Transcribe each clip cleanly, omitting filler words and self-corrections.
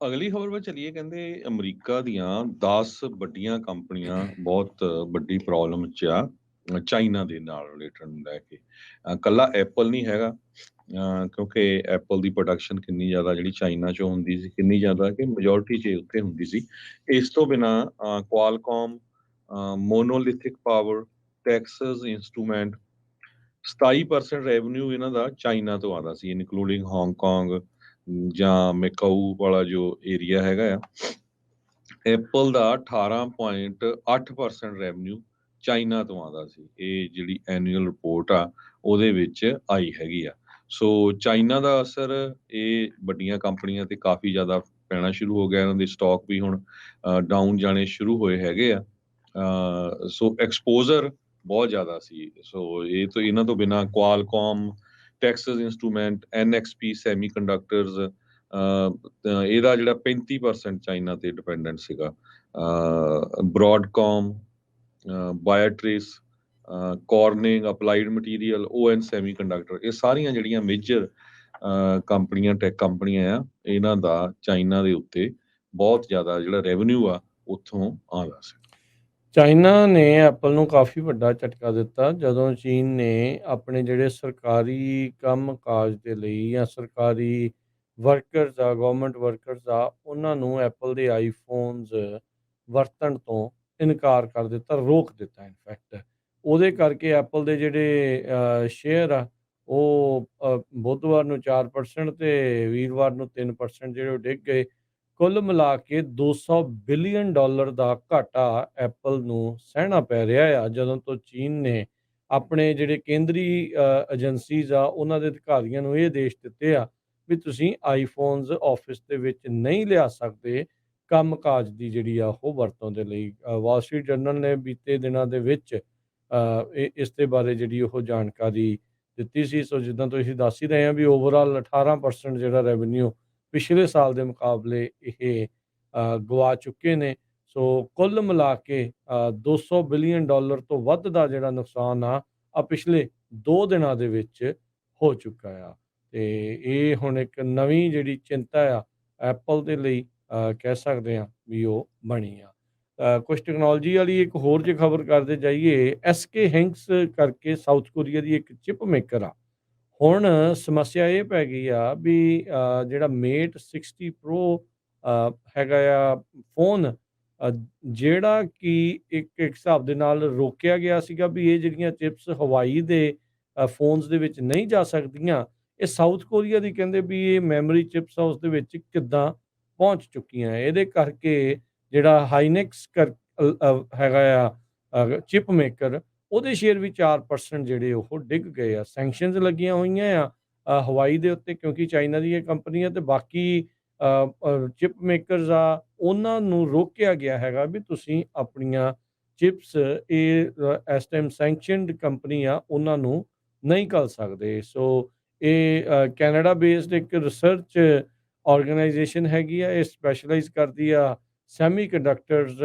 ਅਗਲੀ ਖਬਰ ਵੱਲ ਚੱਲੀਏ। ਕਹਿੰਦੇ ਅਮਰੀਕਾ ਦੀਆਂ 10 ਵੱਡੀਆਂ ਕੰਪਨੀਆਂ ਬਹੁਤ ਵੱਡੀ ਪ੍ਰੋਬਲਮ 'ਚ ਆ ਚਾਈਨਾ ਦੇ ਨਾਲ ਰਿਲੇਟਡ ਨੂੰ ਲੈ ਕੇ। ਇਕੱਲਾ ਐਪਲ ਨਹੀਂ ਹੈਗਾ, ਕਿਉਂਕਿ ਐਪਲ ਦੀ ਪ੍ਰੋਡਕਸ਼ਨ ਕਿੰਨੀ ਜ਼ਿਆਦਾ ਜਿਹੜੀ ਚਾਈਨਾ 'ਚੋਂ ਹੁੰਦੀ ਸੀ, ਕਿੰਨੀ ਜ਼ਿਆਦਾ ਕਿ ਮੈਜੋਰਟੀ 'ਚ ਉੱਥੇ ਹੁੰਦੀ ਸੀ। ਇਸ ਤੋਂ ਬਿਨਾਂ ਕੁਆਲਕॉम, ਮੋਨੋਲਿਥਿਕ ਪਾਵਰ, ਟੈਕਸਸ ਇੰਸਟਰੂਮੈਂਟ, 27% ਰੈਵਨਿਊ ਇਹਨਾਂ ਦਾ ਚਾਈਨਾ ਤੋਂ ਆਉਂਦਾ ਸੀ, ਇਨਕਲੂਡਿੰਗ ਹਾਂਗਕਾਂਗ ਜਾਂ ਮੈਕਾਊ ਵਾਲਾ ਜੋ ਏਰੀਆ ਹੈਗਾ ਆ। ਐਪਲ ਦਾ 18.8% ਰੈਵਨਿਊ ਚਾਈਨਾ ਤੋਂ ਆਉਂਦਾ ਸੀ। ਇਹ ਜਿਹੜੀ ਐਨੂਅਲ ਰਿਪੋਰਟ ਆ ਉਹਦੇ ਵਿੱਚ ਆਈ ਹੈਗੀ ਆ। ਸੋ ਚਾਈਨਾ ਦਾ ਅਸਰ ਇਹ ਵੱਡੀਆਂ ਕੰਪਨੀਆਂ ਤੇ ਕਾਫੀ ਜ਼ਿਆਦਾ ਪੈਣਾ ਸ਼ੁਰੂ ਹੋ ਗਿਆ। ਇਹਨਾਂ ਦੇ ਸਟਾਕ ਵੀ ਹੁਣ ਡਾਊਨ ਜਾਣੇ ਸ਼ੁਰੂ ਹੋਏ ਹੈਗੇ ਆ। ਸੋ ਐਕਸਪੋਜ਼ਰ ਬਹੁਤ ਜ਼ਿਆਦਾ ਸੀ। ਸੋ ਇਹ ਤੋਂ ਇਹਨਾਂ ਤੋਂ ਬਿਨਾਂ ਕੁਆਲਕॉम, ਟੈਕਸਸ ਇੰਸਟਰੂਮੈਂਟ, ਐਨਐਕਸਪੀ ਸੈਮੀ ਕੰਡਕਟਰਸ, ਇਹਦਾ ਜਿਹੜਾ 35% ਚਾਈਨਾ ਤੇ ਡਿਪੈਂਡੈਂਟ ਸੀਗਾ। ਬ੍ਰੌਡਕਾਮ, ਬਾਇਓਟ੍ਰੇਸ, ਕਾਰਨਿੰਗ, ਅਪਲਾਈਡ ਮਟੀਰੀਅਲ, ਓਐਨ ਸੈਮੀ ਕੰਡਕਟਰ, ਇਹ ਸਾਰੀਆਂ ਜਿਹੜੀਆਂ ਮੇਜਰ ਕੰਪਨੀਆਂ, ਟੈਕ ਕੰਪਨੀਆਂ ਆ, ਇਹਨਾਂ ਦਾ ਚਾਈਨਾ ਦੇ ਉੱਤੇ ਬਹੁਤ ਜ਼ਿਆਦਾ ਜਿਹੜਾ ਰੈਵਨਿਊ ਆ ਉੱਥੋਂ ਆਉਂਦਾ ਸੀ। ਚਾਈਨਾ ਨੇ ਐਪਲ ਨੂੰ ਕਾਫੀ ਵੱਡਾ ਝਟਕਾ ਦਿੱਤਾ ਜਦੋਂ ਚੀਨ ਨੇ ਆਪਣੇ ਜਿਹੜੇ ਸਰਕਾਰੀ ਕੰਮ ਕਾਜ ਦੇ ਲਈ ਜਾਂ ਸਰਕਾਰੀ ਵਰਕਰਸ ਆ, ਗਵਰਨਮੈਂਟ ਵਰਕਰਸ ਆ, ਉਹਨਾਂ ਨੂੰ ਐਪਲ ਦੇ ਆਈਫੋਨਸ ਵਰਤਣ ਤੋਂ ਇਨਕਾਰ ਕਰ ਦਿੱਤਾ, ਰੋਕ ਦਿੱਤਾ। ਇਨਫੈਕਟ ਉਹਦੇ ਕਰਕੇ ਐਪਲ ਦੇ ਜਿਹੜੇ ਸ਼ੇਅਰ ਆ ਉਹ ਬੁੱਧਵਾਰ ਨੂੰ 4% ਤੇ ਵੀਰਵਾਰ ਨੂੰ 3% ਜਿਹੜੇ ਉਹ ਡਿੱਗ ਗਏ। ਕੁੱਲ ਮਿਲਾ ਕੇ $200 ਬਿਲੀਅਨ ਦਾ ਘਾਟਾ ਐਪਲ ਨੂੰ ਸਹਿਣਾ ਪੈ ਰਿਹਾ ਆ ਜਦੋਂ ਤੋਂ ਚੀਨ ਨੇ ਆਪਣੇ ਜਿਹੜੇ ਕੇਂਦਰੀ ਏਜੰਸੀਜ਼ ਆ ਉਹਨਾਂ ਦੇ ਅਧਿਕਾਰੀਆਂ ਨੂੰ ਇਹ ਆਦੇਸ਼ ਦਿੱਤੇ ਆ ਵੀ ਤੁਸੀਂ ਆਈਫੋਨਸ ਆਫਿਸ ਦੇ ਵਿੱਚ ਨਹੀਂ ਲਿਆ ਸਕਦੇ ਕੰਮ ਕਾਜ ਦੀ ਜਿਹੜੀ ਆ ਉਹ ਵਰਤੋਂ ਦੇ ਲਈ। ਵਾਲ ਸਟਰੀਟ ਜਰਨਲ ਨੇ ਬੀਤੇ ਦਿਨਾਂ ਦੇ ਵਿੱਚ ਇਸ ਦੇ ਬਾਰੇ ਜਿਹੜੀ ਉਹ ਜਾਣਕਾਰੀ ਦਿੱਤੀ ਸੀ। ਸੋ ਜਿੱਦਾਂ ਤੁਸੀਂ ਦੱਸ ਹੀ ਰਹੇ ਆ ਵੀ ਓਵਰਆਲ 18% ਜਿਹੜਾ ਰੈਵਨਿਊ ਪਿਛਲੇ ਸਾਲ ਦੇ ਮੁਕਾਬਲੇ ਇਹ ਗਵਾ ਚੁੱਕੇ ਨੇ। ਸੋ ਕੁੱਲ ਮਿਲਾ ਕੇ $200 ਬਿਲੀਅਨ ਤੋਂ ਵੱਧ ਦਾ ਜਿਹੜਾ ਨੁਕਸਾਨ ਆ ਪਿਛਲੇ 2 ਦਿਨਾਂ ਦੇ ਵਿੱਚ ਹੋ ਚੁੱਕਾ ਆ। ਤੇ ਇਹ ਹੁਣ ਇੱਕ ਨਵੀਂ ਜਿਹੜੀ ਚਿੰਤਾ ਆ ਐਪਲ ਦੇ ਲਈ ਕਹਿ ਸਕਦੇ ਆ ਵੀ ਉਹ ਬਣੀ ਆ। ਕੁਛ ਟੈਕਨੋਲੋਜੀ ਵਾਲੀ ਇੱਕ ਹੋਰ ਜੇ ਖਬਰ ਕਰਦੇ ਜਾਈਏ, ਐਸਕੇ ਹਿੰਕਸ ਕਰਕੇ ਸਾਊਥ ਕੋਰੀਆ ਦੀ ਇੱਕ ਚਿਪ ਮੇਕਰ ਆ। ਹੁਣ ਸਮੱਸਿਆ ਇਹ ਪੈ ਗਈ ਆ ਵੀ ਜਿਹੜਾ ਮੇਟ 60 ਪ੍ਰੋ ਹੈਗਾ ਆ ਫੋਨ, ਜਿਹੜਾ ਕਿ ਇੱਕ ਹਿਸਾਬ ਦੇ ਨਾਲ ਰੋਕਿਆ ਗਿਆ ਸੀਗਾ ਵੀ ਇਹ ਜਿਹੜੀਆਂ ਚਿਪਸ ਹਵਾਈ ਦੇ ਫੋਨਸ ਦੇ ਵਿੱਚ ਨਹੀਂ ਜਾ ਸਕਦੀਆਂ, ਇਹ ਸਾਊਥ ਕੋਰੀਆ ਦੀ ਕਹਿੰਦੇ ਵੀ ਇਹ ਮੈਮਰੀ ਚਿਪਸ ਆ ਉਸ ਦੇ ਵਿੱਚ ਕਿੱਦਾਂ ਪਹੁੰਚ ਚੁੱਕੀਆਂ। ਇਹਦੇ ਕਰਕੇ ਜਿਹੜਾ ਹਾਈਨੈਕਸ ਹੈਗਾ ਆ ਚਿਪ ਮੇਕਰ, ਉਹਦੇ ਸ਼ੇਅਰ ਵੀ 4% ਜਿਹੜੇ ਉਹ ਡਿੱਗ ਗਏ ਆ। ਸੈਂਕਸ਼ਨਸ ਲੱਗੀਆਂ ਹੋਈਆਂ ਆ ਹਵਾਈ ਦੇ ਉੱਤੇ ਕਿਉਂਕਿ ਚਾਈਨਾ ਦੀ ਇਹ ਕੰਪਨੀ ਆ, ਤੇ ਬਾਕੀ ਚਿਪ ਮੇਕਰਸ ਆ ਉਹਨਾਂ ਨੂੰ ਰੋਕਿਆ ਗਿਆ ਹੈਗਾ ਵੀ ਤੁਸੀਂ ਆਪਣੀਆਂ ਚਿਪਸ ਇਸ ਟਾਈਮ ਸੈਂਕਸ਼ਨਡ ਕੰਪਨੀ ਆ ਉਹਨਾਂ ਨੂੰ ਨਹੀਂ ਘੱਲ ਸਕਦੇ। ਸੋ ਇਹ ਕੈਨੇਡਾ ਬੇਸਡ ਇੱਕ ਰਿਸਰਚ ਆਰਗੇਨਾਈਜੇਸ਼ਨ ਹੈਗੀ ਆ, ਇਹ ਸਪੈਸ਼ਲਾਈਜ਼ ਕਰਦੀ ਆ ਸੈਮੀ ਕੰਡਕਟਰਸ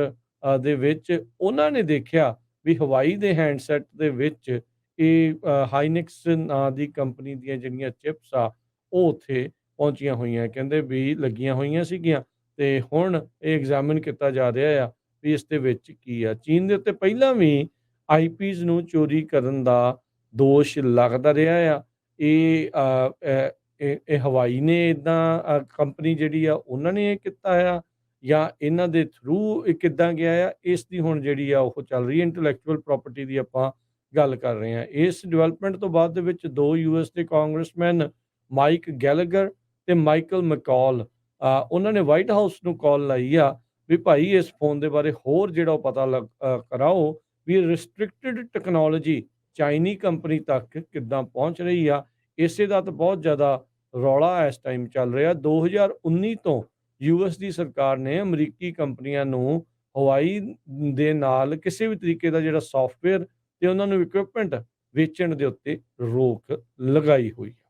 ਦੇ ਵਿੱਚ। ਉਹਨਾਂ ਨੇ ਦੇਖਿਆ ਵੀ ਹਵਾਈ ਦੇ ਹੈਂਡਸੈਟ ਦੇ ਵਿੱਚ ਇਹ ਹਾਈਨਿਕਸ ਨਾਂ ਦੀ ਕੰਪਨੀ ਦੀਆਂ ਜਿਹੜੀਆਂ ਚਿਪਸ ਆ ਉਹ ਉੱਥੇ ਪਹੁੰਚੀਆਂ ਹੋਈਆਂ, ਕਹਿੰਦੇ ਵੀ ਲੱਗੀਆਂ ਹੋਈਆਂ ਸੀਗੀਆਂ। ਤੇ ਹੁਣ ਇਹ ਐਗਜ਼ਾਮਿਨ ਕੀਤਾ ਜਾ ਰਿਹਾ ਆ ਵੀ ਇਸ ਦੇ ਵਿੱਚ ਕੀ ਆ। ਚੀਨ ਦੇ ਉੱਤੇ ਪਹਿਲਾਂ ਵੀ ਆਈਪੀਜ਼ ਨੂੰ ਚੋਰੀ ਕਰਨ ਦਾ ਦੋਸ਼ ਲੱਗਦਾ ਰਿਹਾ ਆ। ਇਹ ਹਵਾਈ ਨੇ ਇੱਦਾਂ ਕੰਪਨੀ ਜਿਹੜੀ ਆ ਉਹਨਾਂ ਨੇ ਇਹ ਕੀਤਾ ਆ ਜਾਂ ਇਹਨਾਂ ਦੇ ਥਰੂ ਇਹ ਕਿੱਦਾਂ ਗਿਆ ਆ, ਇਸ ਦੀ ਹੁਣ ਜਿਹੜੀ ਆ ਉਹ ਚੱਲ ਰਹੀ ਹੈ। ਇੰਟੈਲੈਕਚੁਅਲ ਪ੍ਰਾਪਰਟੀ ਦੀ ਆਪਾਂ ਗੱਲ ਕਰ ਰਹੇ ਹਾਂ। ਇਸ ਡਿਵੈਲਪਮੈਂਟ ਤੋਂ ਬਾਅਦ ਦੇ ਵਿੱਚ 2 ਯੂਐਸ ਦੇ ਕਾਂਗਰਸਮੈਨ ਮਾਈਕ ਗੈਲਗਰ ਤੇ ਮਾਈਕਲ ਮੈਕੌਲ, ਉਹਨਾਂ ਨੇ ਵਾਈਟ ਹਾਊਸ ਨੂੰ ਕਾਲ ਲਾਈ ਆ ਵੀ ਭਾਈ ਇਸ ਫੋਨ ਦੇ ਬਾਰੇ ਹੋਰ ਜਿਹੜਾ ਉਹ ਪਤਾ ਕਰਾਓ ਵੀ ਰਿਸਟ੍ਰਿਕਟਡ ਟੈਕਨੋਲੋਜੀ ਚਾਈਨੀ ਕੰਪਨੀ ਤੱਕ ਕਿੱਦਾਂ ਪਹੁੰਚ ਰਹੀ ਆ। ਇਸੇ ਦਾ ਤਾਂ ਬਹੁਤ ਜ਼ਿਆਦਾ ਰੌਲਾ ਇਸ ਟਾਈਮ ਚੱਲ ਰਿਹਾ। 2019 ਤੋਂ ਯੂਐਸ ਦੀ ਸਰਕਾਰ ਨੇ ਅਮਰੀਕੀ ਕੰਪਨੀਆਂ ਨੂੰ ਹਵਾਈ ਦੇ ਨਾਲ ਕਿਸੇ ਵੀ ਤਰੀਕੇ ਦਾ ਜਿਹੜਾ ਸੌਫਟਵੇਅਰ ਤੇ ਉਹਨਾਂ ਨੂੰ ਇਕਵਿਪਮੈਂਟ ਵੇਚਣ ਦੇ ਉੱਤੇ ਰੋਕ ਲਗਾਈ ਹੋਈ ਹੈ।